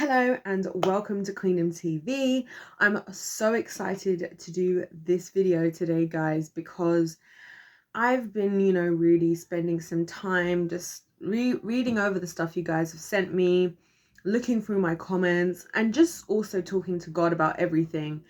Hello and welcome to Queendom TV. I'm so excited to do this video today, guys, because I've been, really spending some time just reading over the stuff you guys have sent me, looking through my comments, and just also talking to God about everything.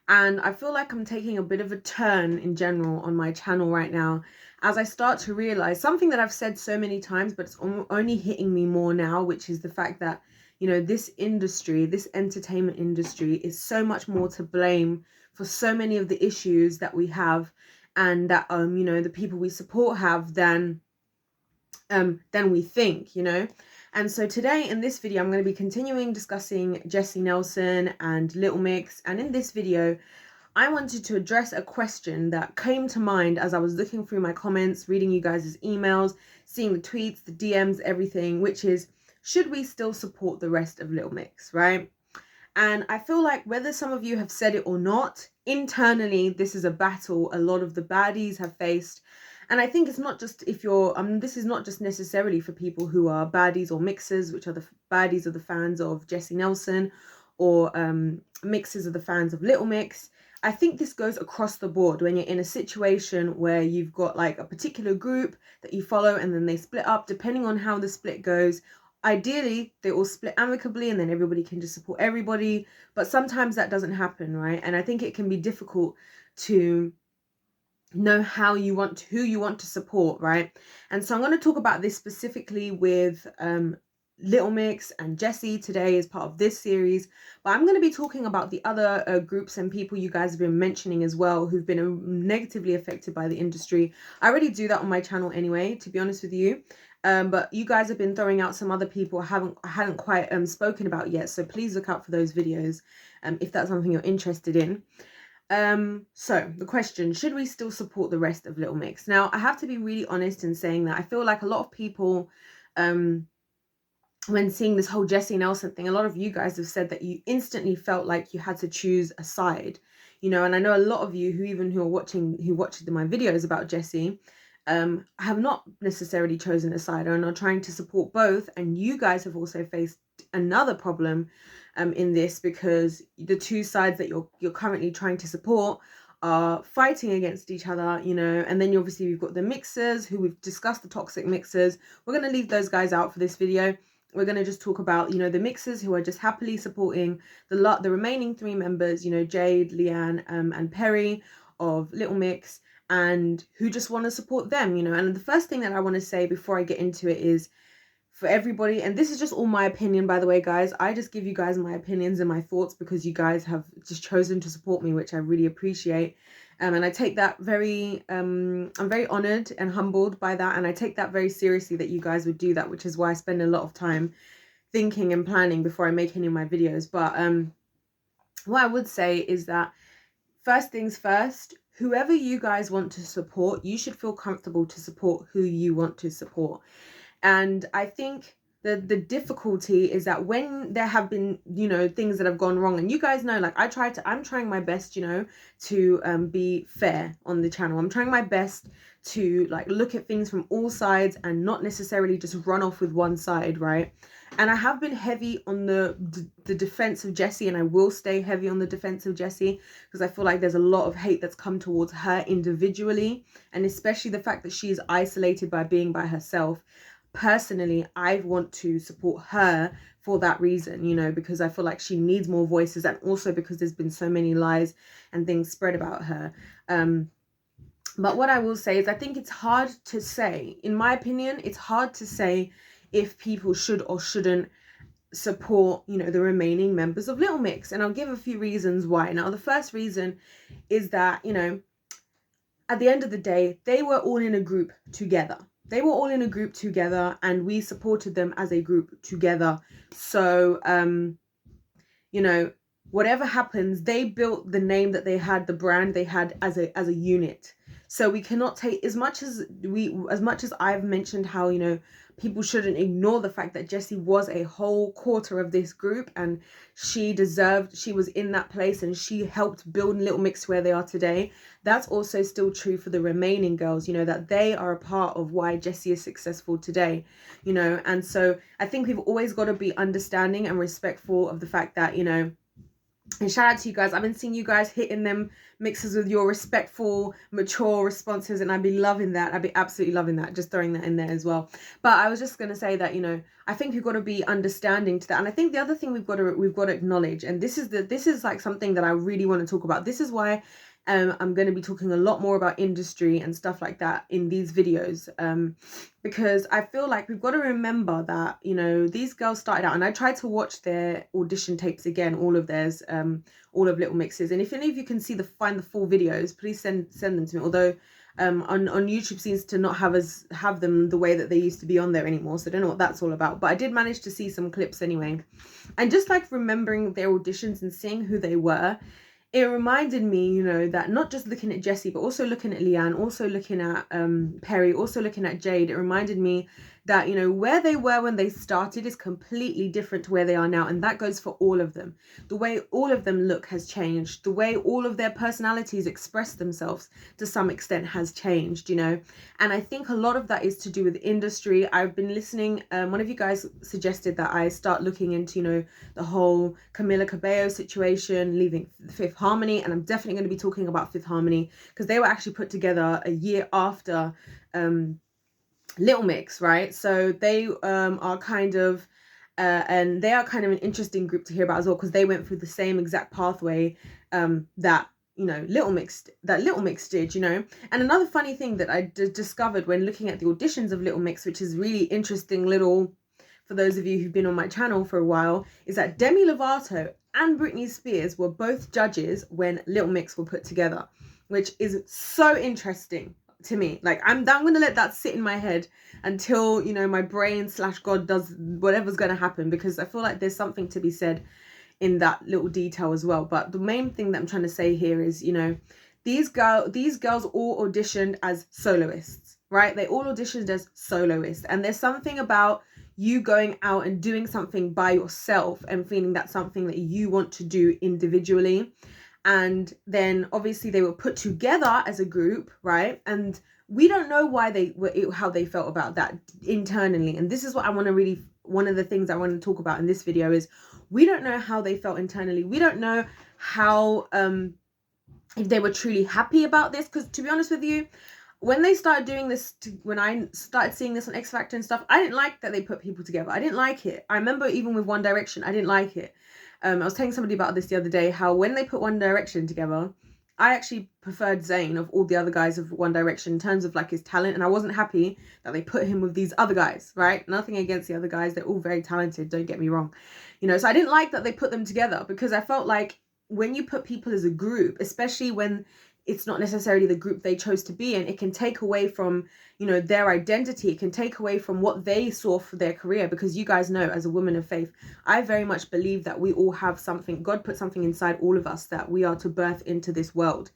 And I feel like I'm taking a bit of a turn in general on my channel right now as I start to realize something that I've said so many times, but it's only hitting me more now, which is the fact that, this industry, this entertainment industry is so much more to blame for so many of the issues that we have and that, the people we support have than we think. And so today in this video, I'm going to be continuing discussing Jesy Nelson and Little Mix. And in this video, I wanted to address a question that came to mind as I was looking through my comments, reading you guys' emails, seeing the tweets, the DMs, everything, which is, should we still support the rest of Little Mix, right? And I feel like whether some of you have said it or not, internally, this is a battle a lot of the baddies have faced. And I think it's not just if you're, this is not just necessarily for people who are baddies or mixers, which are the baddies of the fans of Jesy Nelson, or mixers of the fans of Little Mix. I think this goes across the board when you're in a situation where you've got like a particular group that you follow and then they split up, depending on how the split goes. Ideally, they all split amicably and then everybody can just support everybody. But sometimes that doesn't happen, right? And I think it can be difficult to know who you want to support, right? And so I'm going to talk about this specifically with Little Mix and Jesy today as part of this series, but I'm going to be talking about the other groups and people you guys have been mentioning as well who've been negatively affected by the industry. I already do that on my channel anyway, to be honest with you, but you guys have been throwing out some other people I hadn't quite spoken about yet, so please look out for those videos if that's something you're interested in. So the question, should we still support the rest of Little Mix? Now, I have to be really honest in saying that I feel like a lot of people, when seeing this whole Jesy Nelson thing, a lot of you guys have said that you instantly felt like you had to choose a side, and I know a lot of you who watched my videos about Jesy, have not necessarily chosen a side and are trying to support both. And you guys have also faced another problem in this, because the two sides that you're currently trying to support are fighting against each other, and then obviously we've got the mixers, who we've discussed, the toxic mixers. We're going to leave those guys out for this video. We're going to just talk about, the mixers who are just happily supporting the remaining three members, Jade, Leanne, and Perry of Little Mix, and who just want to support them, And the first thing that I want to say before I get into it is, for everybody, and this is just all my opinion, by the way, guys, I just give you guys my opinions and my thoughts because you guys have just chosen to support me, which I really appreciate. And I take that very, I'm very honored and humbled by that. And I take that very seriously that you guys would do that, which is why I spend a lot of time thinking and planning before I make any of my videos. But what I would say is that, first things first, whoever you guys want to support, you should feel comfortable to support who you want to support. And I think the difficulty is that when there have been, things that have gone wrong, and you guys know, like, I'm trying my best, to be fair on the channel. I'm trying my best to like look at things from all sides and not necessarily just run off with one side, right? And I have been heavy on the defense of Jesy, and I will stay heavy on the defense of Jesy because I feel like there's a lot of hate that's come towards her individually, and especially the fact that she is isolated by being by herself. Personally, I want to support her for that reason, because I feel like she needs more voices, and also because there's been so many lies and things spread about her. But what I will say is, I think it's hard to say, in my opinion, it's hard to say if people should or shouldn't support, the remaining members of Little Mix. And I'll give a few reasons why. Now, the first reason is that, at the end of the day, they were all in a group together. And we supported them as a group together. So, whatever happens, they built the name that they had, the brand they had as a unit. So we cannot take, as much as I've mentioned how, you know, people shouldn't ignore the fact that Jesy was a whole quarter of this group, and she was in that place, and she helped build Little Mix where they are today. That's also still true for the remaining girls, you know, that they are a part of why Jesy is successful today, you know. And so I think we've always got to be understanding and respectful of the fact that, you know, and shout out to you guys. I've been seeing you guys hitting them mixes with your respectful, mature responses, and I'd be loving that. I'd be absolutely loving that. Just throwing that in there as well. But I was just going to say that, you know, I think you've got to be understanding to that. And I think the other thing we've got to acknowledge, and this is like something that I really want to talk about. This is why I'm going to be talking a lot more about industry and stuff like that in these videos, because I feel like we've got to remember that, you know, these girls started out, and I tried to watch their audition tapes again, all of theirs, all of Little Mix's, and if any of you can find the full videos, please send them to me. Although on YouTube seems to not have them the way that they used to be on there anymore, so I don't know what that's all about, but I did manage to see some clips anyway. And just like remembering their auditions and seeing who they were, it reminded me, you know, that not just looking at Jesy, but also looking at Leanne, also looking at Perry, also looking at Jade, it reminded me that, you know, where they were when they started is completely different to where they are now. And that goes for all of them. The way all of them look has changed. The way all of their personalities express themselves to some extent has changed, you know. And I think a lot of that is to do with industry. I've been listening. One of you guys suggested that I start looking into, you know, the whole Camila Cabello situation, leaving Fifth Harmony. And I'm definitely going to be talking about Fifth Harmony because they were actually put together a year after Little Mix, right? So they are kind of and they are kind of an interesting group to hear about as well, because they went through the same exact pathway that, you know, Little Mix did, you know. And another funny thing that I discovered when looking at the auditions of Little Mix, which is really interesting little, for those of you who've been on my channel for a while, is that Demi Lovato and Britney Spears were both judges when Little Mix were put together, which is so interesting to me. Like, I'm going to let that sit in my head until, you know, my brain / God does whatever's going to happen, because I feel like there's something to be said in that little detail as well. But the main thing that I'm trying to say here is, you know, these girls all auditioned as soloists, right? They all auditioned as soloists, and there's something about you going out and doing something by yourself and feeling that's something that you want to do individually. And then obviously they were put together as a group, right? And we don't know how they felt about that internally. And this is what I want to really, one of the things I want to talk about in this video is, we don't know how they felt internally. We don't know how, if they were truly happy about this. Because to be honest with you, when they started doing this, when I started seeing this on X Factor and stuff, I didn't like that they put people together. I didn't like it. I remember even with One Direction, I didn't like it. I was telling somebody about this the other day, how when they put One Direction together, I actually preferred Zayn of all the other guys of One Direction in terms of like his talent. And I wasn't happy that they put him with these other guys, right? Nothing against the other guys. They're all very talented. Don't get me wrong. You know, so I didn't like that they put them together, because I felt like when you put people as a group, especially when it's not necessarily the group they chose to be in, it can take away from, you know, their identity. It can take away from what they saw for their career, because you guys know, as a woman of faith, I very much believe that we all have something, God put something inside all of us that we are to birth into this world.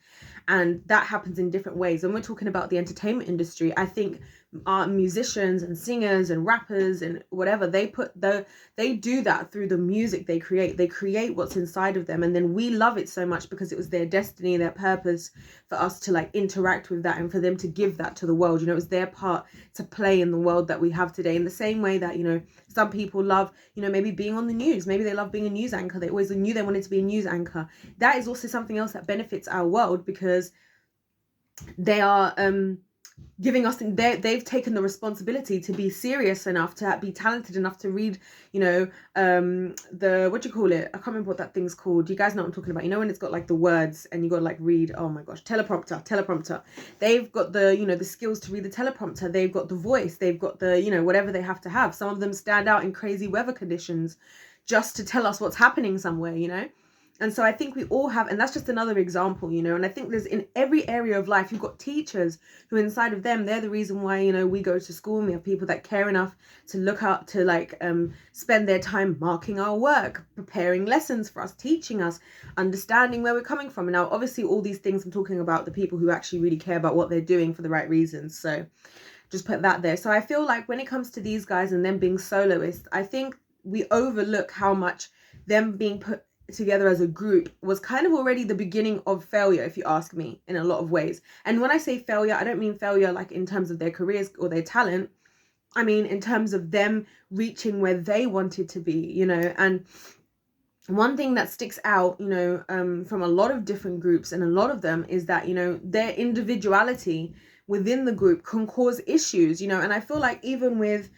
And that happens in different ways. And we're talking about the entertainment industry. I think musicians and singers and rappers and whatever, they do that through the music they create what's inside of them, and then we love it so much because it was their destiny, their purpose, for us to like interact with that and for them to give that to the world. You know, it was their part to play in the world that we have today, in the same way that, you know, some people love, you know, maybe being on the news, maybe they love being a news anchor, they always knew they wanted to be a news anchor. That is also something else that benefits our world, because they are giving us, they've taken the responsibility to be serious enough, to be talented enough to read, you know, the, what do you call it, I can't remember what that thing's called. You guys know what I'm talking about. You know, when it's got like the words and you got to like read, oh my gosh, teleprompter. They've got the, you know, the skills to read the teleprompter. They've got the voice, they've got the, you know, whatever they have to have. Some of them stand out in crazy weather conditions just to tell us what's happening somewhere, you know. And so I think we all have, and that's just another example, you know, and I think there's in every area of life, you've got teachers who inside of them, they're the reason why, you know, we go to school, and we have people that care enough to look up to like spend their time marking our work, preparing lessons for us, teaching us, understanding where we're coming from. And now obviously all these things I'm talking about the people who actually really care about what they're doing for the right reasons. So just put that there. So I feel like when it comes to these guys and them being soloists, I think we overlook how much them being put together as a group was kind of already the beginning of failure, if you ask me, in a lot of ways. And when I say failure, I don't mean failure like in terms of their careers or their talent. I mean in terms of them reaching where they wanted to be, you know. And one thing that sticks out, you know, from a lot of different groups, and a lot of them, is that, you know, their individuality within the group can cause issues, you know. And I feel like even with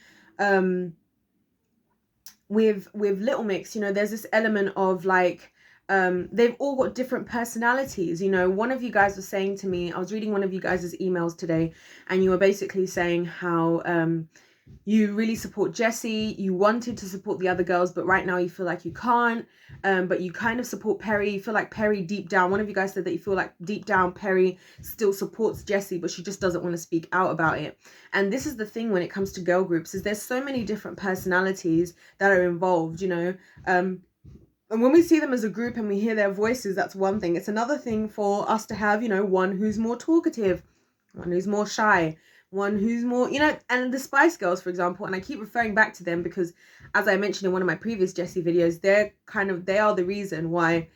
Little Mix, you know, there's this element of like they've all got different personalities, you know. One of you guys was saying to me, I was reading one of you guys' emails today, and you were basically saying how you really support Jesy, you wanted to support the other girls, but right now you feel like you can't, but you kind of support Perry. You feel like Perry deep down, one of you guys said that you feel like deep down Perry still supports Jesy, but she just doesn't want to speak out about it. And this is the thing when it comes to girl groups, is there's so many different personalities that are involved, you know. And when we see them as a group and we hear their voices, that's one thing. It's another thing for us to have, you know, one who's more talkative, one who's more shy, one who's more, you know. And the Spice Girls, for example, and I keep referring back to them because, as I mentioned in one of my previous Jesy videos, they are the reason why,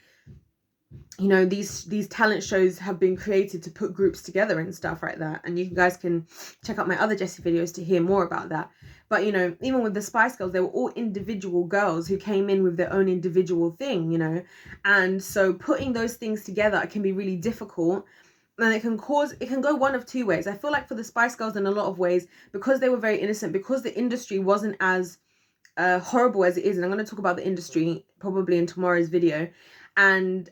you know, these talent shows have been created to put groups together and stuff like that. And you guys can check out my other Jesy videos to hear more about that. But, you know, even with the Spice Girls, they were all individual girls who came in with their own individual thing, you know. And so putting those things together can be really difficult. And it can go one of two ways. I feel like for the Spice Girls, in a lot of ways, because they were very innocent, because the industry wasn't as horrible as it is, and I'm going to talk about the industry probably in tomorrow's video, and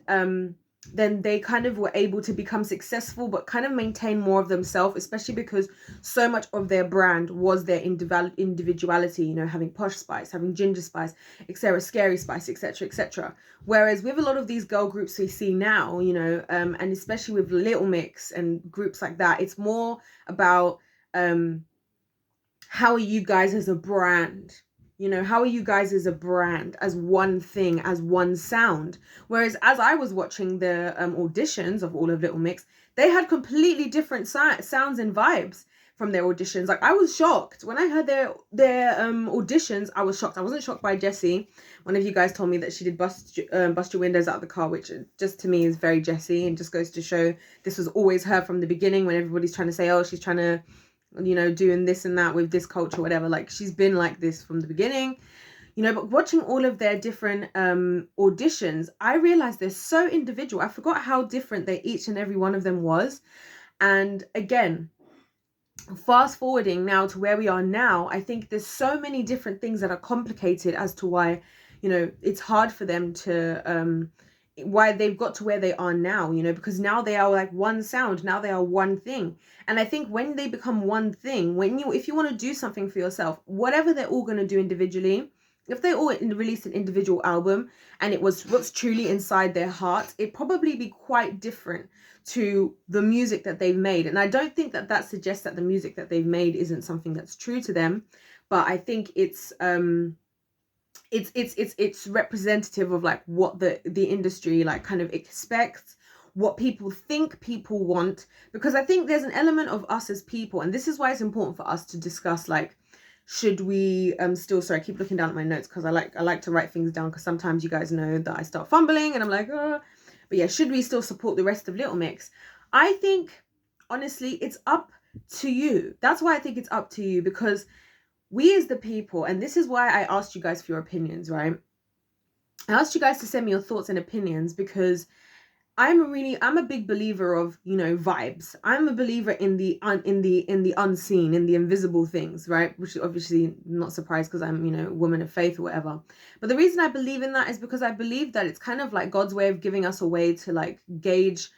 then they kind of were able to become successful but kind of maintain more of themselves, especially because so much of their brand was their individuality, you know, having Posh Spice, having Ginger Spice, etc., Scary Spice, etc., etc. Whereas with a lot of these girl groups we see now, you know, and especially with Little Mix and groups like that, it's more about how are you guys as a brand. You know, how are you guys as a brand, as one thing, as one sound? Whereas as I was watching the auditions of all of Little Mix, they had completely different sounds and vibes from their auditions. Like, I was shocked. When I heard their auditions, I was shocked. I wasn't shocked by Jesy. One of you guys told me that she did Bust Your Windows Out of the Car, which just to me is very Jesy, and just goes to show this was always her from the beginning, when everybody's trying to say, oh, she's trying to, you know, doing this and that with this culture, whatever. Like, she's been like this from the beginning, you know. But watching all of their different auditions, I realized they're so individual. I forgot how different they each and every one of them was. And again, fast forwarding now to where we are now, I think there's so many different things that are complicated as to why, you know, it's hard for them to why they've got to where they are now, you know, because now they are like one sound, now they are one thing. And I think when they become one thing, if you want to do something for yourself, whatever they're all going to do individually, if they all released an individual album and it was what's truly inside their heart, it'd probably be quite different to the music that they've made. And I don't think that suggests that the music that they've made isn't something that's true to them, but I think it's representative of like what the industry like kind of expects, what people think people want. Because I think there's an element of us as people, and this is why it's important for us to discuss, like, should we still, sorry, I keep looking down at my notes because I like to write things down, because sometimes you guys know that I start fumbling and I'm like, oh. But yeah, should we still support the rest of Little Mix? I think honestly it's up to you. That's why I think it's up to you, because we as the people, and this is why I asked you guys for your opinions, right? I asked you guys to send me your thoughts and opinions, because I'm a big believer of, you know, vibes. I'm a believer in the unseen, in the invisible things, right? Which is obviously not surprised because I'm, you know, a woman of faith or whatever. But the reason I believe in that is because I believe that it's kind of like God's way of giving us a way to like gauge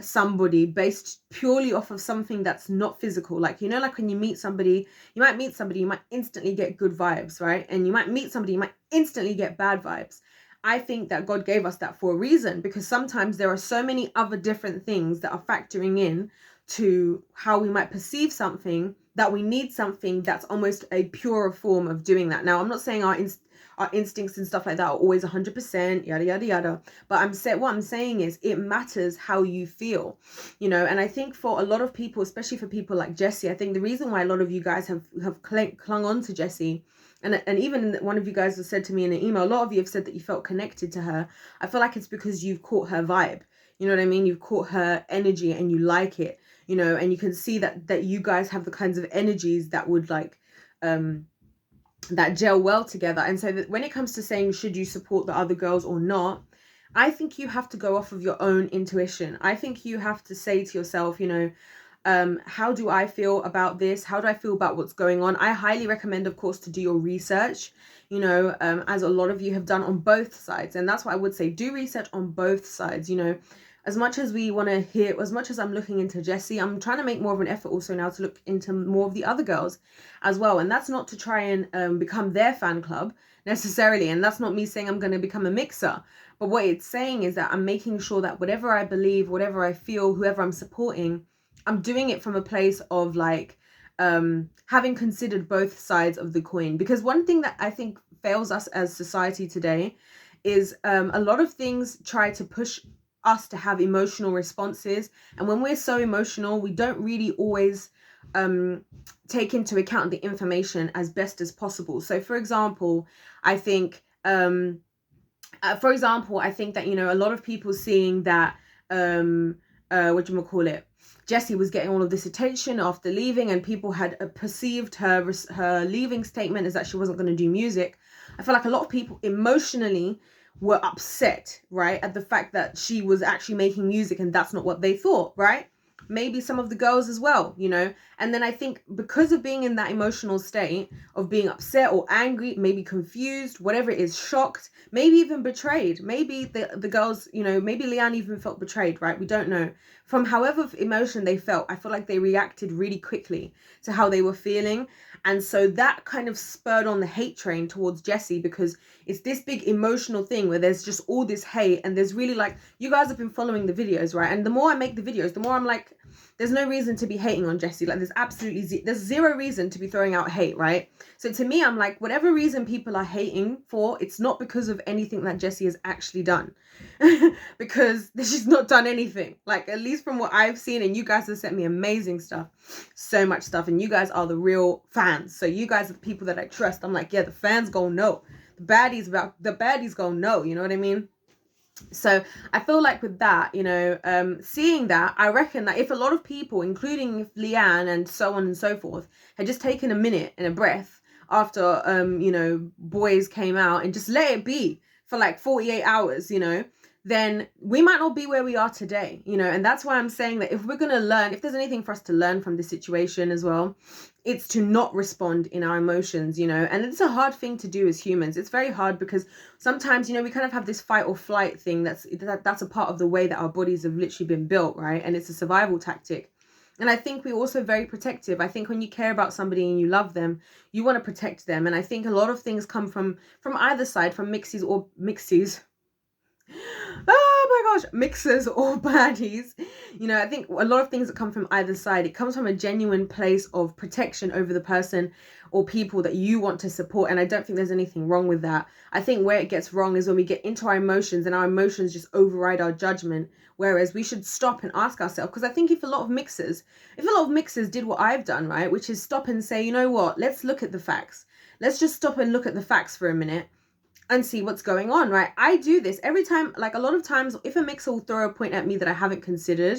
somebody based purely off of something that's not physical. Like, you know, like when you meet somebody, you might instantly get good vibes, right? And you might meet somebody, you might instantly get bad vibes. I think that God gave us that for a reason, because sometimes there are so many other different things that are factoring in to how we might perceive something, that we need something that's almost a purer form of doing that. Now, I'm not saying our instincts and stuff like that are always 100%, yada, yada, yada. But what I'm saying is it matters how you feel, you know. And I think for a lot of people, especially for people like Jesy, I think the reason why a lot of you guys have clung on to Jesy, and even one of you guys has said to me in an email, a lot of you have said that you felt connected to her. I feel like it's because you've caught her vibe. You know what I mean? You've caught her energy and you like it, you know, and you can see that you guys have the kinds of energies that would like, that gel well together. And so that when it comes to saying, should you support the other girls or not, I think you have to go off of your own intuition. I think you have to say to yourself, you know, how do I feel about this? How do I feel about what's going on? I highly recommend, of course, to do your research, you know, as a lot of you have done on both sides. And that's what I would say, do research on both sides, you know. As much as we want to hear, as much as I'm looking into Jesy, I'm trying to make more of an effort also now to look into more of the other girls as well. And that's not to try and become their fan club necessarily. And that's not me saying I'm going to become a mixer. But what it's saying is that I'm making sure that whatever I believe, whatever I feel, whoever I'm supporting, I'm doing it from a place of like having considered both sides of the coin. Because one thing that I think fails us as society today is a lot of things try to push us to have emotional responses, and when we're so emotional, we don't really always take into account the information as best as possible. So for example, I think that, you know, a lot of people seeing that Jesy was getting all of this attention after leaving, and people had perceived her leaving statement as that she wasn't going to do music. I feel like a lot of people emotionally were upset, right, at the fact that she was actually making music and that's not what they thought, right? Maybe some of the girls as well, you know. And then I think because of being in that emotional state of being upset or angry, maybe confused, whatever it is, shocked, maybe even betrayed, maybe the girls, you know, maybe Leanne even felt betrayed, right? We don't know. From however emotion they felt, I feel like they reacted really quickly to how they were feeling. And so that kind of spurred on the hate train towards Jesy, because it's this big emotional thing where there's just all this hate, and there's really like, you guys have been following the videos, right? And the more I make the videos, the more I'm like, there's no reason to be hating on Jesy. Like there's zero reason to be throwing out hate, right? So to me, I'm like, whatever reason people are hating for, it's not because of anything that Jesy has actually done. Because she's not done anything, like, at least from what I've seen, and you guys have sent me amazing stuff, so much stuff, and you guys are the real fans, so you guys are the people that I trust. I'm like, yeah, the fans gonna know, the baddies gonna know, you know what I mean? So I feel like with that, you know, seeing that, I reckon that if a lot of people, including Leanne and so on and so forth, had just taken a minute and a breath after you know, boys came out, and just let it be for like 48 hours, you know, then we might not be where we are today, you know. And that's why I'm saying that if we're going to learn, if there's anything for us to learn from this situation as well, it's to not respond in our emotions, you know. And it's a hard thing to do as humans. It's very hard because sometimes, you know, we kind of have this fight or flight thing that's a part of the way that our bodies have literally been built, right? And it's a survival tactic. And I think we're also very protective. I think when you care about somebody and you love them, you want to protect them. And I think a lot of things come from either side, from mixies. Oh my gosh, mixers or baddies. You know, I think a lot of things that come from either side, it comes from a genuine place of protection over the person or people that you want to support. And I don't think there's anything wrong with that. I think where it gets wrong is when we get into our emotions and our emotions just override our judgment. Whereas we should stop and ask ourselves, because I think if a lot of mixers did what I've done, right, which is stop and say, you know what, let's look at the facts. Let's just stop and look at the facts for a minute and see what's going on, right? I do this every time. Like, a lot of times, if a mixer will throw a point at me that I haven't considered,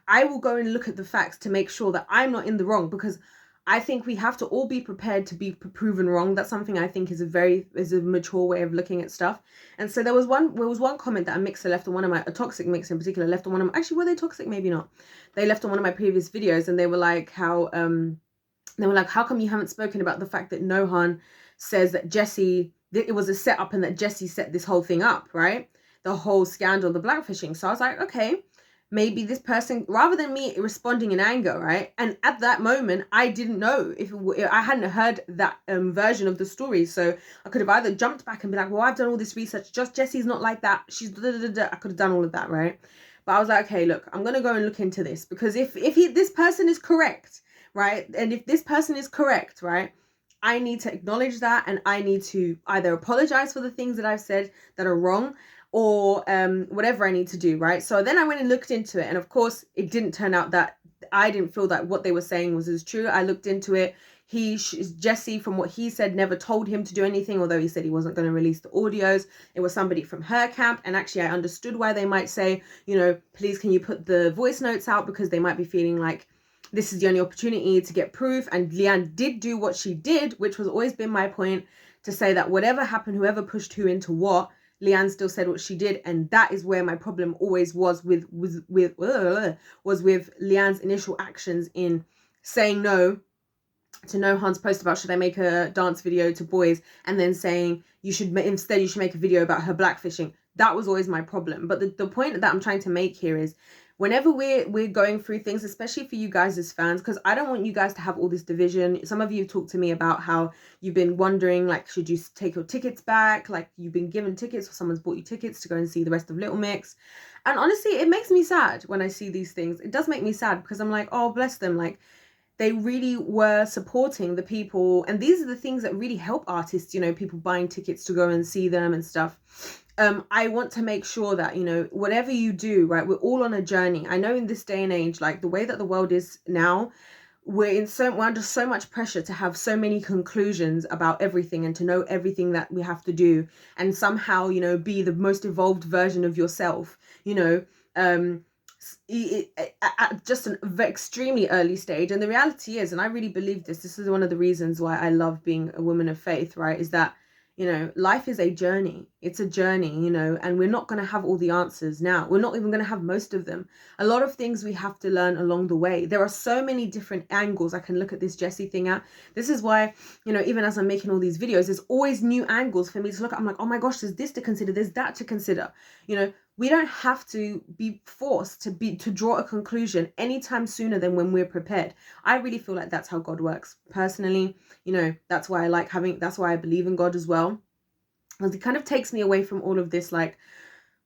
I will go and look at the facts to make sure that I'm not in the wrong, because I think we have to all be prepared to be proven wrong. That's something I think is a mature way of looking at stuff. And so there was one comment that a mixer left on a toxic mixer in particular left on one of my, actually, were they toxic? Maybe not. They left on one of my previous videos, and they were like, how come you haven't spoken about the fact that Nohan says that Jesy, it was a setup and that Jesy set this whole thing up, right? The whole scandal, the blackfishing. So I was like, okay, maybe this person, rather than me responding in anger, right? And at that moment, I didn't know if I hadn't heard that version of the story. So I could have either jumped back and be like, well, I've done all this research. Just Jessy's not like that. She's da, da, da, da. I could have done all of that, right? But I was like, okay, look, I'm going to go and look into this, because if this person is correct, right? And if this person is correct, right? I need to acknowledge that, and I need to either apologize for the things that I've said that are wrong, or whatever I need to do, right? So then I went and looked into it, and of course it didn't turn out that I didn't feel that what they were saying was as true. I looked into it. Jesy, from what he said, never told him to do anything, although he said he wasn't going to release the audios. It was somebody from her camp, and actually I understood why they might say, you know, please can you put the voice notes out, because they might be feeling like this is the only opportunity to get proof. And Leanne did do what she did, which was always been my point, to say that whatever happened, whoever pushed who into what, Leanne still said what she did. And that is where my problem always was with Leanne's initial actions in saying no to Nohan's post about should I make a dance video to boys, and then saying you should make a video about her blackfishing. That was always my problem. But the point that I'm trying to make here is, whenever we're going through things, especially for you guys as fans, because I don't want you guys to have all this division. Some of you talk to me about how you've been wondering, like, should you take your tickets back? Like, you've been given tickets, or someone's bought you tickets to go and see the rest of Little Mix. And honestly, it makes me sad when I see these things. It does make me sad, because I'm like, oh, bless them. Like, they really were supporting the people. And these are the things that really help artists, you know, people buying tickets to go and see them and stuff. I want to make sure that, you know, whatever you do, right, we're all on a journey. I know in this day and age, like the way that the world is now, we're under so much pressure to have so many conclusions about everything, and to know everything that we have to do, and somehow, you know, be the most evolved version of yourself, you know, at just an extremely early stage. And the reality is, and I really believe this is one of the reasons why I love being a woman of faith, right, is that, you know, life is a journey. It's a journey, you know, and we're not going to have all the answers now. We're not even going to have most of them. A lot of things we have to learn along the way. There are so many different angles I can look at this Jesy thing at. This is why, you know, even as I'm making all these videos, there's always new angles for me to look at. I'm like, oh my gosh, there's this to consider, there's that to consider. You know, we don't have to be forced to draw a conclusion anytime sooner than when we're prepared. I really feel like that's how God works. Personally, you know, that's why I believe in God as well. Because it kind of takes me away from all of this, like,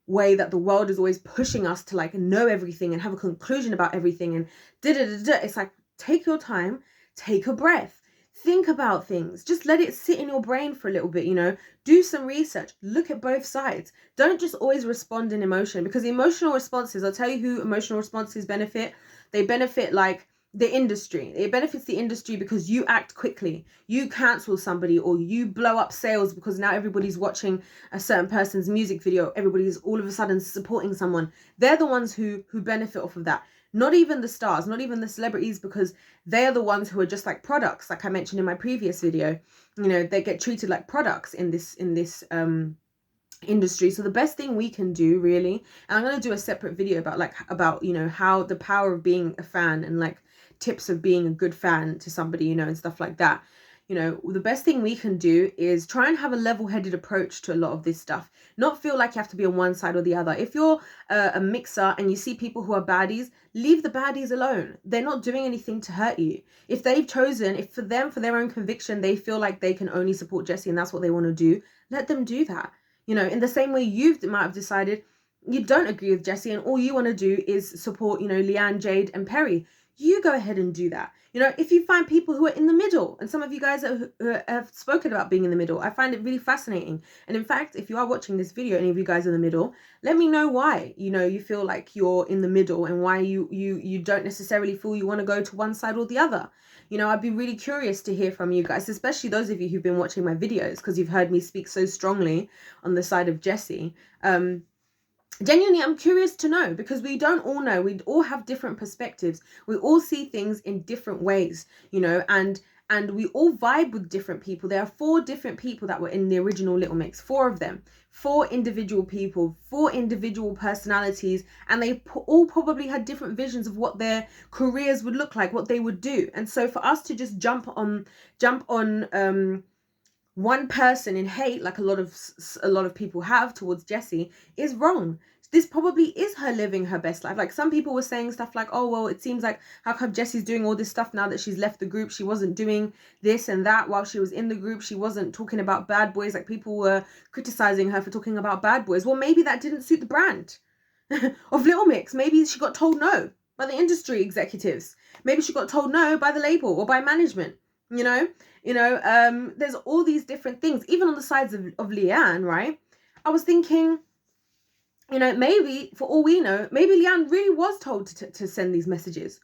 way that the world is always pushing us to, like, know everything and have a conclusion about everything, and It's like, take your time, take a breath, think about things, just let it sit in your brain for a little bit, you know, do some research, look at both sides. Don't just always respond in emotion, because emotional responses, I'll tell you who emotional responses benefit. They benefit, like, the industry. It benefits the industry because you act quickly, you cancel somebody, or you blow up sales because now everybody's watching a certain person's music video, everybody's all of a sudden supporting someone. They're the ones who benefit off of that. Not even the stars, not even the celebrities, because they're the ones who are just like products, like I mentioned in my previous video. You know, they get treated like products in this industry. So the best thing we can do, really, and I'm going to do a separate video about you know, how the power of being a fan, and like tips of being a good fan to somebody, you know, and stuff like that. You know, the best thing we can do is try and have a level-headed approach to a lot of this stuff. Not feel like you have to be on one side or the other. If you're a mixer and you see people who are baddies, leave the baddies alone. They're not doing anything to hurt you. If they've chosen, if for them, for their own conviction, they feel like they can only support Jesy and that's what they want to do, let them do that. You know, in the same way you might have decided you don't agree with Jesy and all you want to do is support, you know, Leanne, Jade and Perry. You go ahead and do that. You know, if you find people who are in the middle, and some of you guys have spoken about being in the middle, I find it really fascinating. And in fact, if you are watching this video, any of you guys in the middle, let me know why, you know, you feel like you're in the middle, and why you don't necessarily feel you want to go to one side or the other. You know, I'd be really curious to hear from you guys, especially those of you who've been watching my videos, because you've heard me speak so strongly on the side of Jesy. Genuinely, I'm curious to know, because we don't all know. We all have different perspectives. We all see things in different ways, you know, and we all vibe with different people. There are 4 different people that were in the original Little Mix, 4 of them, 4 individual people, 4 individual personalities, and they all probably had different visions of what their careers would look like, what they would do. And so for us to just jump on one person in hate, like a lot of people have towards Jesy, is wrong. this probably is her living her best life. Like, some people were saying stuff like, oh, well, it seems like, how come Jesy's doing all this stuff now that she's left the group? She wasn't doing this and that while she was in the group. She wasn't talking about bad boys. Like, people were criticizing her for talking about bad boys. Well, maybe that didn't suit the brand of Little Mix. Maybe she got told no by the industry executives. Maybe she got told no by the label or by management. There's all these different things, even on the sides of Leanne, right? I was thinking, maybe, for all we know, maybe Leanne really was told to send these messages.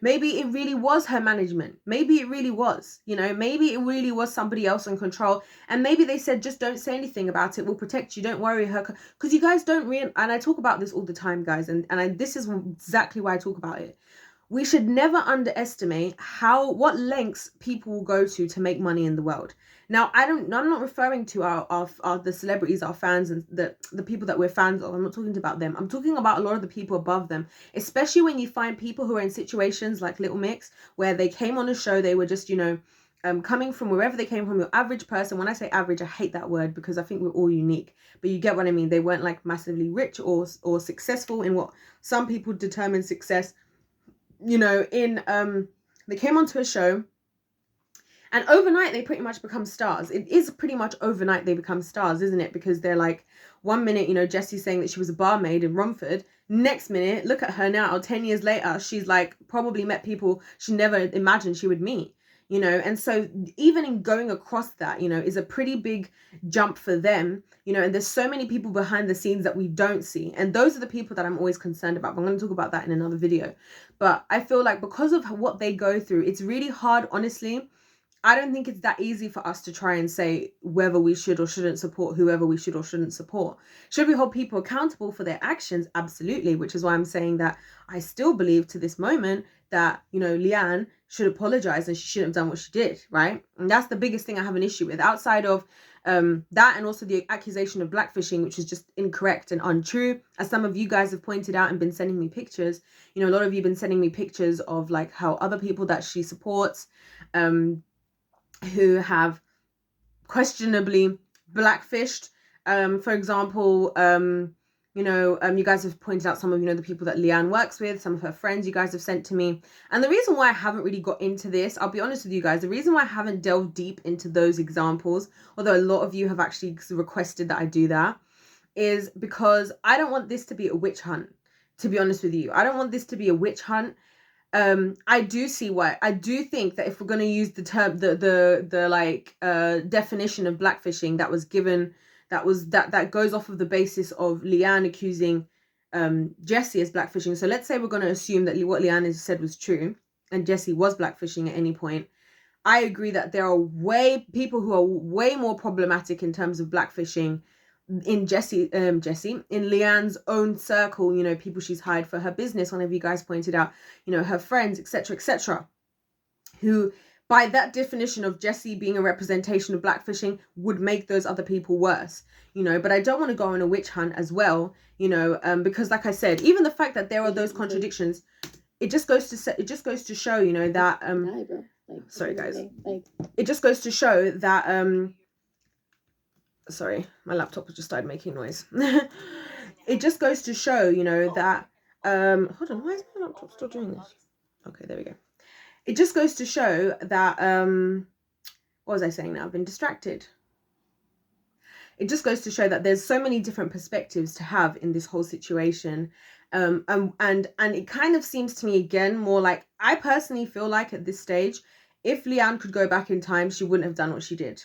Maybe it really was her management. Maybe it really was, maybe it really was somebody else in control. And maybe they said, just don't say anything about it. We'll protect you. Don't worry her. Because you guys don't really, and I talk about this all the time, guys. And this is exactly why I talk about it. We should never underestimate what lengths people will go to make money in the world. Now, I'm not referring to the celebrities, our fans, and the people that we're fans of. I'm not talking about them. I'm talking about a lot of the people above them, especially when you find people who are in situations like Little Mix, where they came on a show, they were just, coming from wherever they came from, your average person. When I say average, I hate that word because I think we're all unique, but you get what I mean. They weren't like massively rich or successful in what some people determine success. They came onto a show, and overnight they pretty much become stars. It is pretty much overnight they become stars, isn't it? Because they're like, one minute, Jessy's saying that she was a barmaid in Romford. Next minute, look at her now, 10 years later, she's like probably met people she never imagined she would meet. And so even in going across that, is a pretty big jump for them, and there's so many people behind the scenes that we don't see. And those are the people that I'm always concerned about. But I'm going to talk about that in another video. But I feel like because of what they go through, it's really hard, honestly. I don't think it's that easy for us to try and say whether we should or shouldn't support whoever we should or shouldn't support. Should we hold people accountable for their actions? Absolutely. Which is why I'm saying that I still believe to this moment that, Leanne should apologize and she shouldn't have done what she did, right? And that's the biggest thing I have an issue with, outside of that, and also the accusation of blackfishing, which is just incorrect and untrue. As some of you guys have pointed out and been sending me pictures, a lot of you have been sending me pictures of like how other people that she supports, who have questionably blackfished, for example, you guys have pointed out some of, the people that Leanne works with, some of her friends you guys have sent to me. And the reason why I haven't really got into this, I'll be honest with you guys, the reason why I haven't delved deep into those examples, although a lot of you have actually requested that I do that, is because I don't want this to be a witch hunt, to be honest with you. I don't want this to be a witch hunt. I do see why. I do think that if we're going to use the term, the definition of blackfishing that was given, that goes off of the basis of Leanne accusing Jesy as blackfishing. So let's say we're going to assume that what Leanne has said was true and Jesy was blackfishing at any point. I agree that there are people who are way more problematic in terms of blackfishing in Jesy, in Leanne's own circle, people she's hired for her business. One of you guys pointed out, her friends, etc., who, by that definition of Jesy being a representation of blackfishing, would make those other people worse, but I don't want to go on a witch hunt as well, because like I said, even the fact that there are those contradictions, it just goes to show, that, sorry guys, it just goes to show that, sorry, my laptop just started making noise. It just goes to show, that, hold on, why is my laptop still doing this? Okay, there we go. It just goes to show that, what was I saying now? I've been distracted. It just goes to show that there's so many different perspectives to have in this whole situation. And it kind of seems to me, again, more like, I personally feel like at this stage, if Leanne could go back in time, she wouldn't have done what she did.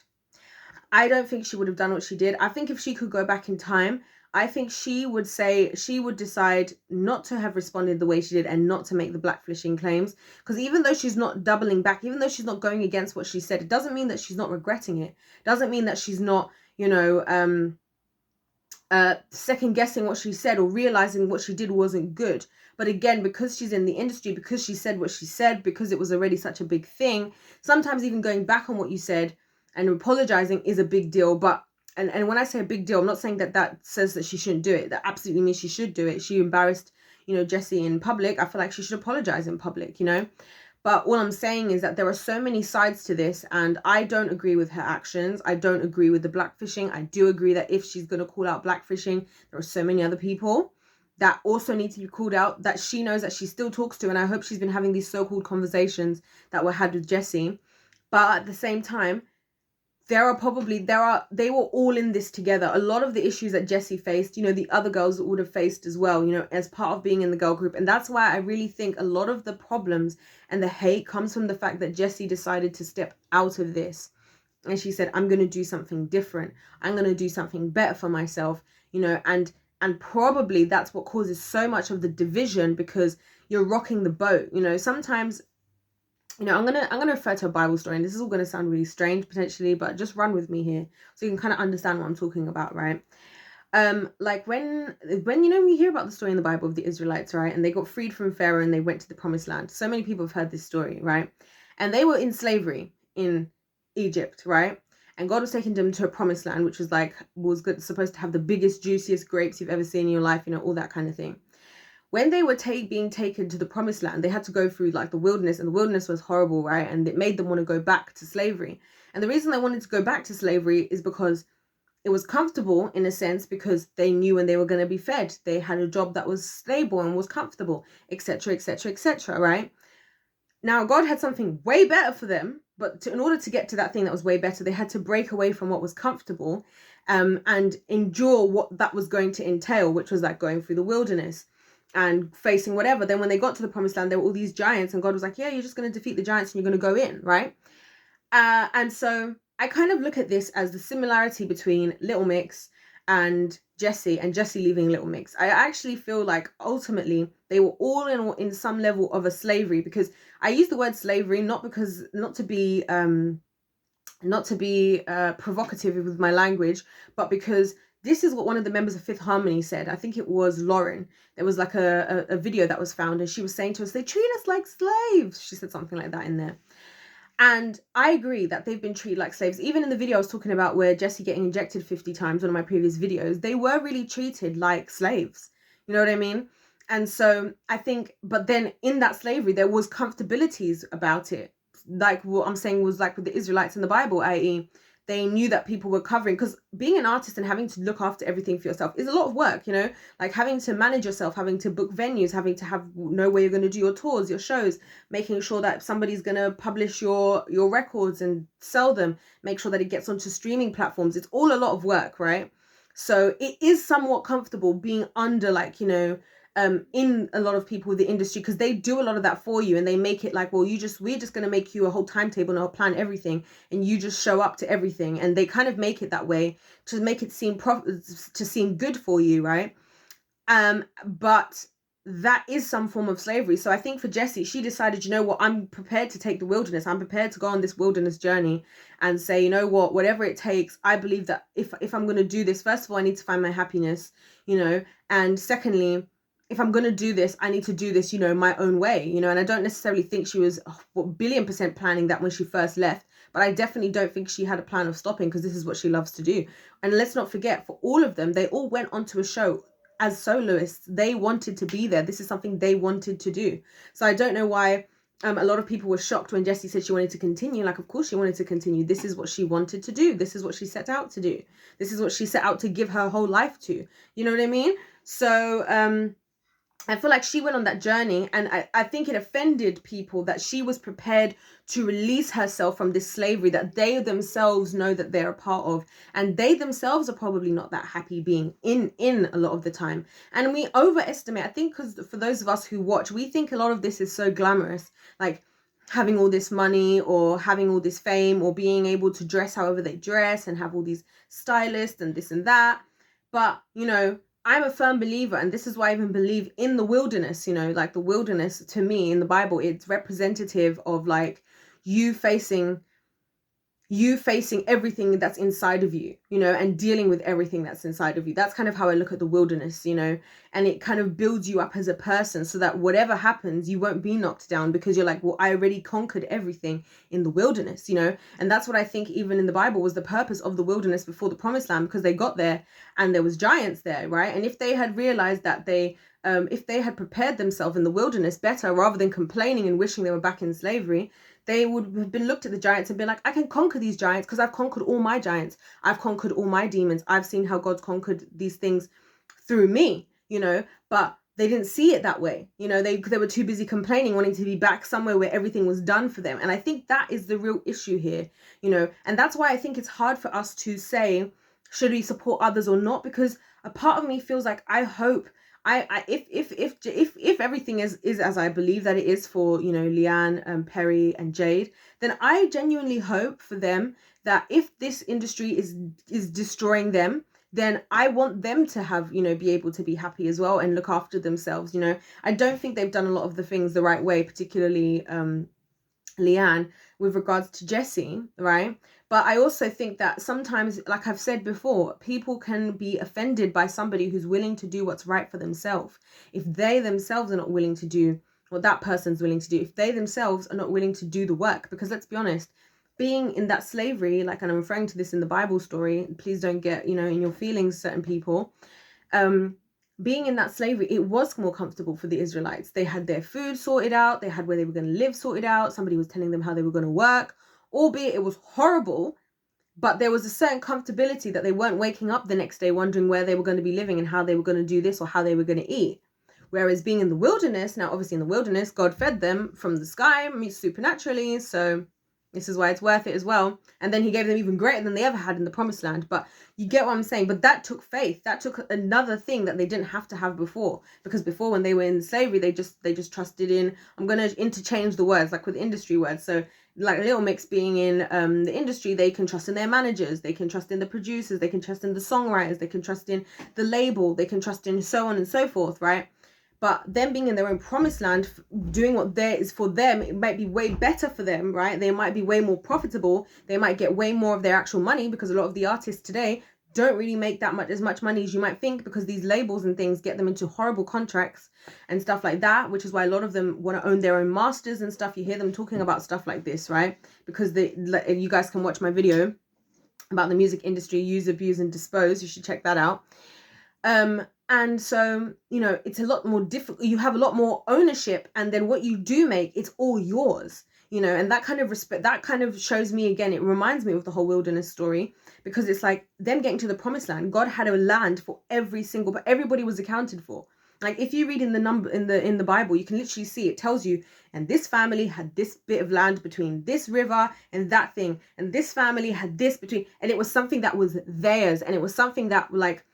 I don't think she would have done what she did. I think if she could go back in time, I think she would decide not to have responded the way she did and not to make the blackfishing claims. Because even though she's not doubling back, even though she's not going against what she said, it doesn't mean that she's not regretting it. It doesn't mean that she's not, second guessing what she said or realizing what she did wasn't good. But again, because she's in the industry, because she said what she said, because it was already such a big thing, sometimes even going back on what you said and apologizing is a big deal. But and when I say a big deal, I'm not saying that says that she shouldn't do it. That absolutely means she should do it. She embarrassed, Jesy in public. I feel like she should apologize in public, But all I'm saying is that there are so many sides to this, and I don't agree with her actions. I don't agree with the blackfishing. I do agree that if she's going to call out blackfishing, there are so many other people that also need to be called out, that she knows that she still talks to, and I hope she's been having these so-called conversations that were had with Jesy. But at the same time, they were all in this together. A lot of the issues that Jesy faced, the other girls would have faced as well, as part of being in the girl group. And that's why I really think a lot of the problems and the hate comes from the fact that Jesy decided to step out of this. And she said, I'm going to do something different. I'm going to do something better for myself, and probably that's what causes so much of the division, because you're rocking the boat. Sometimes, I'm gonna refer to a Bible story, and this is all gonna sound really strange potentially, but just run with me here so you can kind of understand what I'm talking about, right? Like when we hear about the story in the Bible of the Israelites, right, and they got freed from Pharaoh and they went to the promised land. So many people have heard this story, right? And they were in slavery in Egypt, right? And God was taking them to a promised land, which was supposed to have the biggest, juiciest grapes you've ever seen in your life, all that kind of thing. When they were being taken to the promised land, they had to go through like the wilderness, and the wilderness was horrible, right? And it made them want to go back to slavery. And the reason they wanted to go back to slavery is because it was comfortable, in a sense, because they knew when they were going to be fed. They had a job that was stable and was comfortable, etc., etc., etc., right? Now, God had something way better for them, but in order to get to that thing that was way better, they had to break away from what was comfortable, and endure what that was going to entail, which was like going through the wilderness and facing whatever. Then when they got to the promised land, there were all these giants, and God was like, yeah, you're just going to defeat the giants and you're going to go in, right? And so I kind of look at this as the similarity between Little Mix and Jesy leaving Little Mix. I actually feel like ultimately they were all in some level of a slavery, because I use the word slavery not to be provocative with my language, but because this is what one of the members of Fifth Harmony said. I think it was Lauren. There was like a video that was found, and she was saying to us, they treat us like slaves. She said something like that in there. And I agree that they've been treated like slaves. Even in the video I was talking about where Jesy getting injected 50 times, one of my previous videos, they were really treated like slaves. You know what I mean? And so I think, but then in that slavery, there was comfortabilities about it. Like what I'm saying was like with the Israelites in the Bible, i.e. they knew that people were covering, because being an artist and having to look after everything for yourself is a lot of work, like having to manage yourself, having to book venues, having to know where you're going to do your tours, your shows, making sure that somebody's going to publish your records and sell them, make sure that it gets onto streaming platforms. It's all a lot of work, right? So it is somewhat comfortable being under in a lot of people with the industry, because they do a lot of that for you, and they make it like, well, we're just going to make you a whole timetable and I'll plan everything, and you just show up to everything. And they kind of make it that way to make it seem good for you, right? But that is some form of slavery. So I think for Jesy, she decided, you know what, I'm prepared to take the wilderness. I'm prepared to go on this wilderness journey and say, you know what, whatever it takes. I believe that if I'm going to do this, first of all, I need to find my happiness, and secondly, if I'm going to do this, I need to do this, my own way, and I don't necessarily think she was 1,000,000,000% planning that when she first left, but I definitely don't think she had a plan of stopping, because this is what she loves to do. And let's not forget, for all of them, they all went onto a show as soloists. They wanted to be there. This is something they wanted to do. So I don't know why a lot of people were shocked when Jesy said she wanted to continue. Like, of course she wanted to continue. This is what she wanted to do. This is what she set out to do. This is what she set out to give her whole life to. You know what I mean? So, I feel like she went on that journey, and I think it offended people that she was prepared to release herself from this slavery that they themselves know that they're a part of, and they themselves are probably not that happy being in a lot of the time. And we overestimate, I think, because for those of us who watch, we think a lot of this is so glamorous, like having all this money or having all this fame or being able to dress however they dress and have all these stylists and this and that. But, I'm a firm believer, and this is why I even believe in the wilderness, like the wilderness to me in the Bible, it's representative of like you facing you facing everything that's inside of you, you know, and dealing with everything that's inside of you. That's kind of how I look at the wilderness, you know, and it kind of builds you up as a person so that whatever happens, you won't be knocked down because you're like, well, I already conquered everything in the wilderness, you know. And that's what I think even in the Bible was the purpose of the wilderness before the promised land, because they got there and there was giants there, right? And if they had realized that if they had prepared themselves in the wilderness better rather than complaining and wishing they were back in slavery, they would have been looked at the giants and been like, I can conquer these giants because I've conquered all my giants. I've conquered all my demons. I've seen how God's conquered these things through me, you know, but they didn't see it that way. You know, they were too busy complaining, wanting to be back somewhere where everything was done for them. And I think that is the real issue here, you know, and that's why I think it's hard for us to say, should we support others or not? Because a part of me feels like I hope if everything is as I believe that it is for, you know, Leanne, Perry and Jade, then I genuinely hope for them that if this industry is destroying them, then I want them to have, you know, be able to be happy as well and look after themselves. You know, I don't think they've done a lot of the things the right way, particularly Leanne with regards to Jesy, right? But I also think that sometimes, like I've said before, people can be offended by somebody who's willing to do what's right for themselves. If they themselves are not willing to do what that person's willing to do, if they themselves are not willing to do the work, because let's be honest, being in that slavery, like, and I'm referring to this in the Bible story, please don't get, you know, in your feelings, certain people, being in that slavery, it was more comfortable for the Israelites. They had their food sorted out. They had where they were going to live sorted out. Somebody was telling them how they were going to work, albeit it was horrible, but there was a certain comfortability that they weren't waking up the next day wondering where they were going to be living and how they were going to do this or how they were going to eat. Whereas being in the wilderness, now obviously in the wilderness, God fed them from the sky, supernaturally, so this is why it's worth it as well. And then he gave them even greater than they ever had in the promised land. But you get what I'm saying? But that took faith. That took another thing that they didn't have to have before. Because before, when they were in slavery, they just trusted in, I'm going to interchange the words, like with industry words. So like Little Mix being in the industry, they can trust in their managers. They can trust in the producers. They can trust in the songwriters. They can trust in the label. They can trust in so on and so forth, right? But them being in their own promised land, doing what there is for them, it might be way better for them, right? They might be way more profitable. They might get way more of their actual money, because a lot of the artists today don't really make as much money as you might think, because these labels and things get them into horrible contracts and stuff like that, which is why a lot of them want to own their own masters and stuff. You hear them talking about stuff like this, right? Because you guys can watch my video about the music industry, use, abuse and dispose. You should check that out. And so, you know, it's a lot more difficult. You have a lot more ownership, and then what you do make, it's all yours, you know, and that kind of respect, that kind of shows me, again, it reminds me of the whole wilderness story, because it's like them getting to the promised land. God had a land for but everybody was accounted for. Like, if you read in the Bible, you can literally see, it tells you, and this family had this bit of land between this river and that thing, and this family had this between, and it was something that was theirs, and it was something that, like,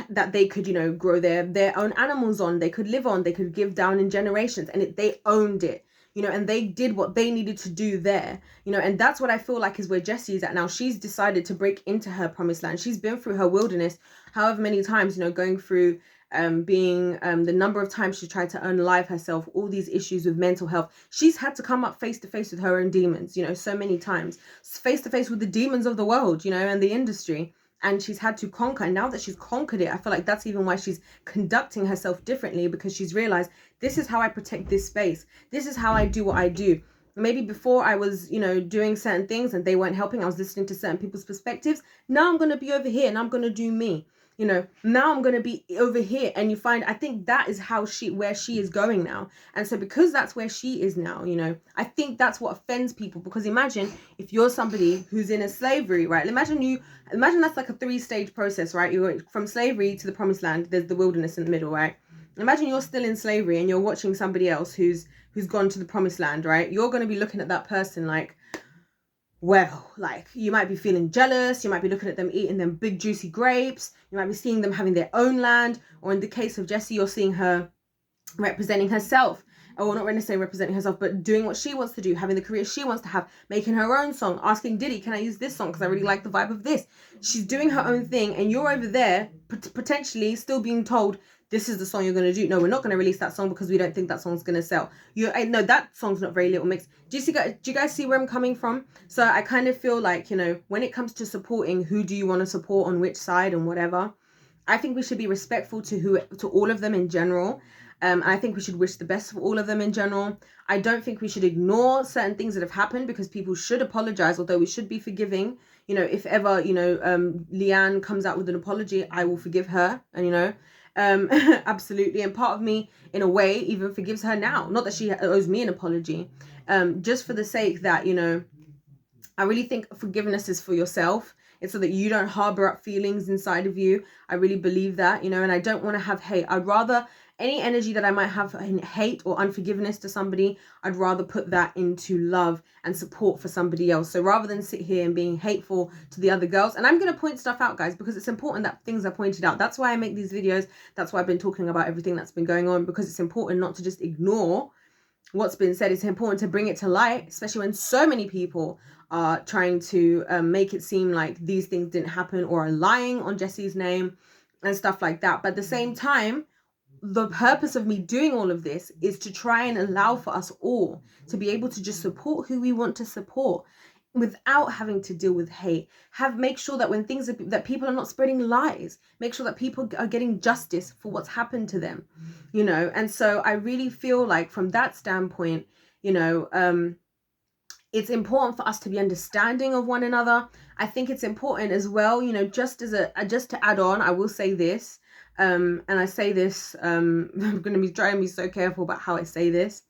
that they could, you know, grow their own animals on, they could live on, they could give down in generations, and they owned it, you know, and they did what they needed to do there, you know. And that's what I feel like is where Jesy is at now. She's decided to break into her promised land. She's been through her wilderness however many times, you know, going through being the number of times she tried to unalive herself, all these issues with mental health. She's had to come up face to face with her own demons, you know, so many times, face to face with the demons of the world, you know, and the industry. And she's had to conquer. And now that she's conquered it, I feel like that's even why she's conducting herself differently, because she's realized, this is how I protect this space. This is how I do what I do. Maybe before I was, you know, doing certain things and they weren't helping. I was listening to certain people's perspectives. Now I'm going to be over here and I'm going to do me. You know, now I'm going to be over here. And you find, I think that is where she is going now. And so because that's where she is now, you know, I think that's what offends people. Because imagine if you're somebody who's in a slavery, right? Imagine that's like a 3-stage process, right? You're from slavery to the promised land. There's the wilderness in the middle, right? Imagine you're still in slavery and you're watching somebody else who's gone to the promised land, right? You're going to be looking at that person like, well, like, you might be feeling jealous. You might be looking at them eating them big juicy grapes. You might be seeing them having their own land. Or in the case of Jesy, you're seeing her representing herself or not necessarily representing herself, but doing what she wants to do, having the career she wants to have, making her own song, asking Diddy, can I use this song because I really like the vibe of this. She's doing her own thing, and you're over there potentially still being told, this is the song you're going to do. No, we're not going to release that song because we don't think that song's going to sell. I know that song's not very Little Mix. Do you guys see where I'm coming from? So I kind of feel like, you know, when it comes to supporting, who do you want to support on which side and whatever, I think we should be respectful to all of them in general. I think we should wish the best for all of them in general. I don't think we should ignore certain things that have happened, because people should apologize, although we should be forgiving. You know, if ever, you know, Leanne comes out with an apology, I will forgive her. And, you know, absolutely. And part of me, in a way, even forgives her now. Not that she owes me an apology. Just for the sake that, you know, I really think forgiveness is for yourself. It's so that you don't harbor up feelings inside of you. I really believe that, you know, and I don't want to have hate. I'd rather any energy that I might have in hate or unforgiveness to somebody, I'd rather put that into love and support for somebody else. So rather than sit here and being hateful to the other girls, and I'm going to point stuff out, guys, because it's important that things are pointed out. That's why I make these videos. That's why I've been talking about everything that's been going on, because it's important not to just ignore what's been said. It's important to bring it to light, especially when so many people are trying to make it seem like these things didn't happen or are lying on Jesy's name and stuff like that. But at the same time, the purpose of me doing all of this is to try and allow for us all to be able to just support who we want to support without having to deal with hate. Make sure that when things that people are not spreading lies, make sure that people are getting justice for what's happened to them, you know. And so I really feel like from that standpoint, you know, it's important for us to be understanding of one another. I think it's important as well, you know, just to add on, I will say this, and I say this, I'm going to be trying to be so careful about how I say this.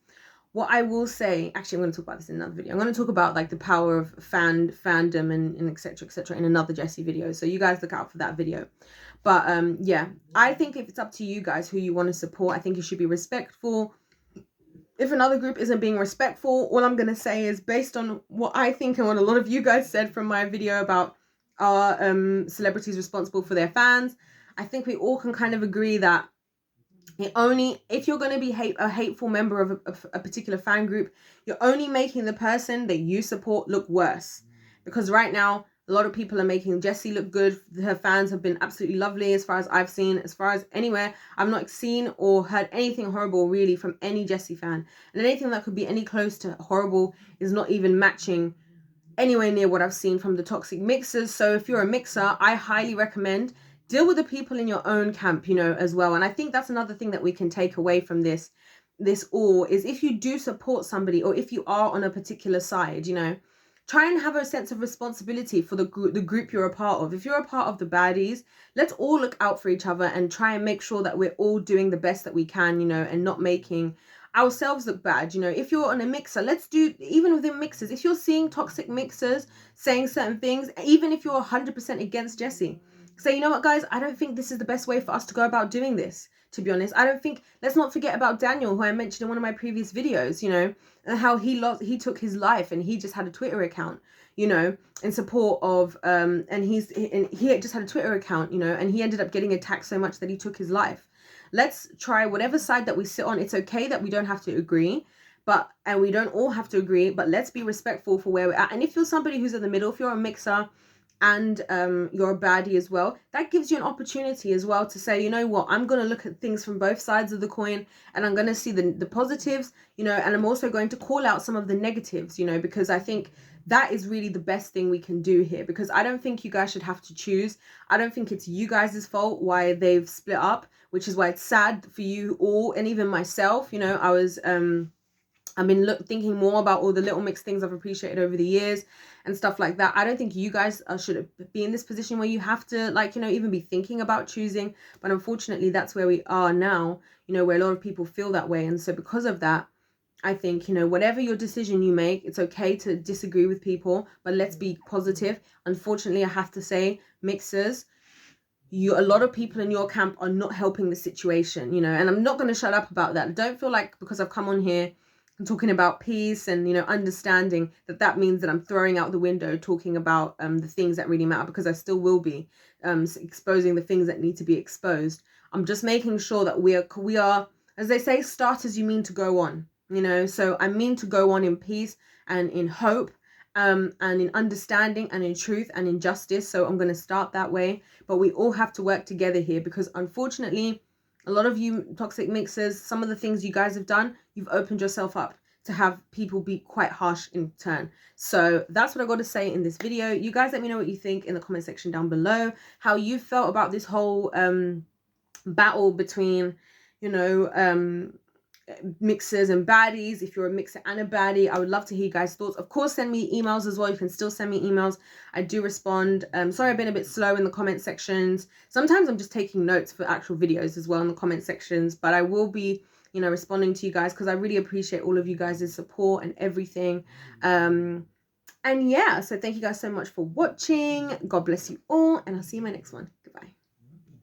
What I will say, actually, I'm going to talk about this in another video. I'm going to talk about like the power of fandom and etc. in another Jesy video. So you guys look out for that video. But yeah, I think if it's up to you guys who you want to support, I think you should be respectful. If another group isn't being respectful, all I'm going to say is, based on what I think and what a lot of you guys said from my video about our celebrities responsible for their fans, I think we all can kind of agree that if you're going to be a hateful member of a particular fan group, you're only making the person that you support look worse. Because right now, a lot of people are making Jesy look good. Her fans have been absolutely lovely, as far as I've seen. As far as anywhere, I've not seen or heard anything horrible really from any Jesy fan. And anything that could be any close to horrible is not even matching anywhere near what I've seen from the toxic mixers. So if you're a mixer, I highly recommend deal with the people in your own camp, you know, as well. And I think that's another thing that we can take away from this all is, if you do support somebody, or if you are on a particular side, you know, try and have a sense of responsibility for the group you're a part of. If you're a part of the baddies, let's all look out for each other and try and make sure that we're all doing the best that we can, you know, and not making ourselves look bad. You know, if you're on a mixer, let's do, even within mixers, if you're seeing toxic mixers saying certain things, even if you're 100% against Jesy, say, you know what, guys, I don't think this is the best way for us to go about doing this, to be honest. I don't think, let's not forget about Daniel, who I mentioned in one of my previous videos, you know, and how he took his life, and he just had a Twitter account, you know, in support of, and he just had a Twitter account, you know, and he ended up getting attacked so much that he took his life. Let's try whatever side that we sit on. It's okay that we don't have to agree, and we don't all have to agree, but let's be respectful for where we're at. And if you're somebody who's in the middle, if you're a mixer, and you're a baddie as well, that gives you an opportunity as well to say, you know what, I'm going to look at things from both sides of the coin, and I'm going to see the positives, you know, and I'm also going to call out some of the negatives, you know, because I think that is really the best thing we can do here, because I don't think you guys should have to choose. I don't think it's you guys' fault why they've split up, which is why it's sad for you all, and even myself, you know. I've been thinking more about all the Little Mix things I've appreciated over the years and stuff like that. I don't think you guys should be in this position where you have to, like, you know, even be thinking about choosing. But unfortunately, that's where we are now, you know, where a lot of people feel that way. And so because of that, I think, you know, whatever your decision you make, it's okay to disagree with people, but let's be positive. Unfortunately, I have to say, mixers, a lot of people in your camp are not helping the situation, you know, and I'm not going to shut up about that. Don't feel like because I've come on here talking about peace and, you know, understanding, that means that I'm throwing out the window talking about the things that really matter, because I still will be exposing the things that need to be exposed. I'm just making sure that we are, as they say, start as you mean to go on. you know. So I mean to go on in peace and in hope, and in understanding and in truth and in justice. So I'm going to start that way, but we all have to work together here, because unfortunately a lot of you toxic mixers, some of the things you guys have done, you've opened yourself up to have people be quite harsh in turn. So that's what I got to say in this video. You guys let me know what you think in the comment section down below, how you felt about this whole battle between, you know, mixers and baddies. If you're a mixer and a baddie, I would love to hear you guys' thoughts. Of course, send me emails as well. You can still send me emails. I do respond. Sorry I've been a bit slow in the comment sections. Sometimes I'm just taking notes for actual videos as well in the comment sections, but I will be, you know, responding to you guys, because I really appreciate all of you guys' support and everything. And yeah, so thank you guys so much for watching. God bless you all, and I'll see you in my next one. Goodbye.